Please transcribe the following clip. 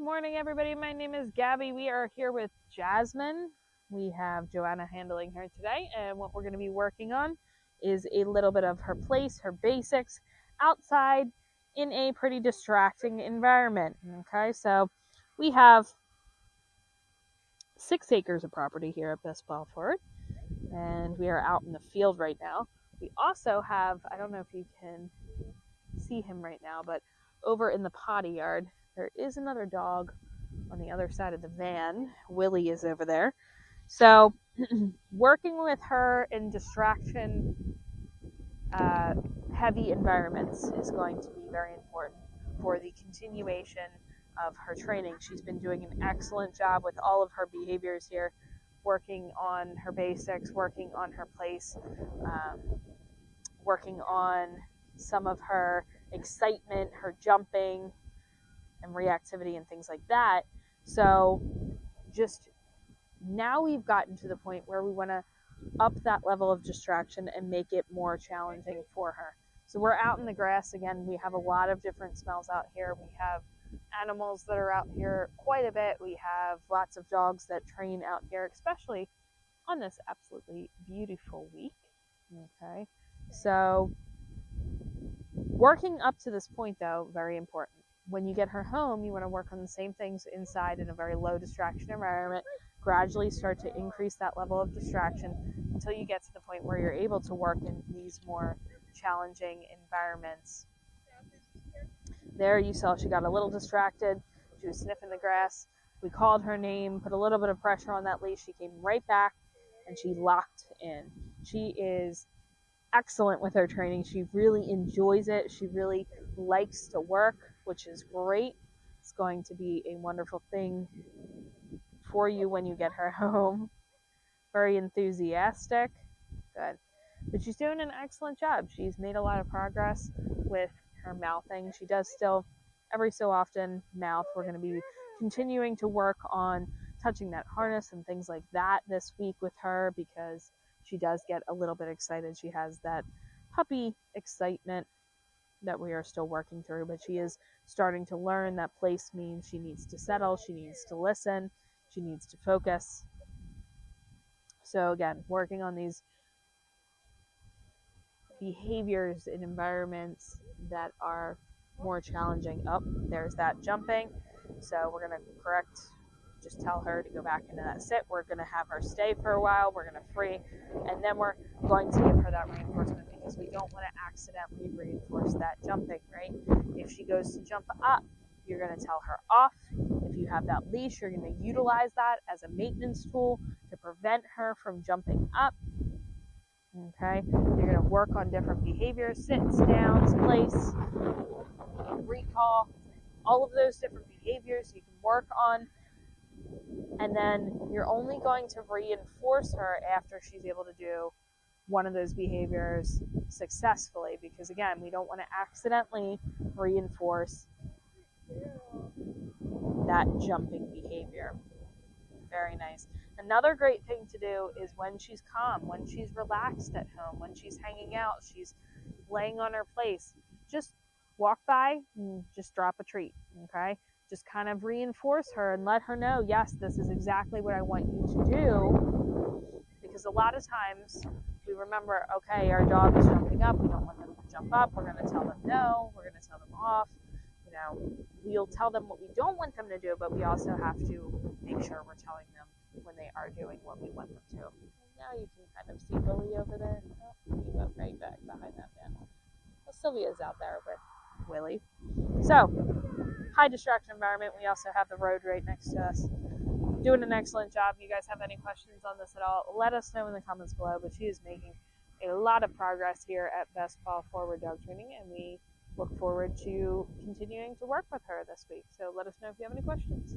Good morning, everybody. My name is Gabby. We are here with Jasmine. We have Joanna handling her today, and what we're going to be working on is a little bit of her place, her basics, outside in a pretty distracting environment. Okay, so we have 6 acres of property here at Best Paw Forward, and we are out in the field right now. We also have, I don't know if you can see him right now, but over in the potty yard, there is another dog on the other side of the van. Willie is over there. So working with her in distraction heavy environments is going to be very important for the continuation of her training. She's been doing an excellent job with all of her behaviors here, working on her basics, working on her place, working on some of her excitement, her jumping and reactivity and things like that. So just now we've gotten to the point where we want to up that level of distraction and make it more challenging for her. So we're out in the grass again. We have a lot of different smells out here. We have animals that are out here quite a bit. We have lots of dogs that train out here, especially on this absolutely beautiful week. Okay, so working up to this point, though, very important. When you get her home, you want to work on the same things inside in a very low distraction environment, gradually start to increase that level of distraction until you get to the point where you're able to work in these more challenging environments. There you saw she got a little distracted. She was sniffing the grass. We called her name, put a little bit of pressure on that leash. She came right back and she locked in. She is excellent with her training. She really enjoys it. She really likes to work, which is great. It's going to be a wonderful thing for you when you get her home. Very enthusiastic. Good. But she's doing an excellent job. She's made a lot of progress with her mouthing. She does still every so often mouth. We're going to be continuing to work on touching that harness and things like that this week with her because she does get a little bit excited. She has that puppy excitement that we are still working through, but she is starting to learn that place means she needs to settle, she needs to listen, she needs to focus. So again, working on these behaviors in environments that are more challenging. Oh, there's that jumping. So we're going to correct, just tell her to go back into that sit. We're going to have her stay for a while. We're going to free, and then we're going to give her that reinforcement because we don't want to accidentally reinforce that jumping, right? If she goes to jump up, you're going to tell her off. If you have that leash, you're going to utilize that as a maintenance tool to prevent her from jumping up. Okay, you're going to work on different behaviors, sits, downs, place, recall, all of those different behaviors you can work on. And then you're only going to reinforce her after she's able to do one of those behaviors successfully, because again, we don't want to accidentally reinforce that jumping behavior. Very nice. Another great thing to do is when she's calm, when she's relaxed at home, when she's hanging out, she's laying on her place, just walk by and just drop a treat, okay? Just kind of reinforce her and let her know, yes, this is exactly what I want you to do. Because a lot of times we remember, okay, our dog is jumping up. We don't want them to jump up. We're going to tell them no. We're going to tell them off. You know, we'll tell them what we don't want them to do, but we also have to make sure we're telling them when they are doing what we want them to. And now you can kind of see Willie over there. Oh, he went right back behind that van. Well, Sylvia's out there with Willie. So, high distraction environment. We also have the road right next to us. Doing an excellent job. You guys have any questions on this at all, let us know in the comments below. But she is making a lot of progress here at Best Paw Forward Dog Training, and we look forward to continuing to work with her this week. So let us know if you have any questions.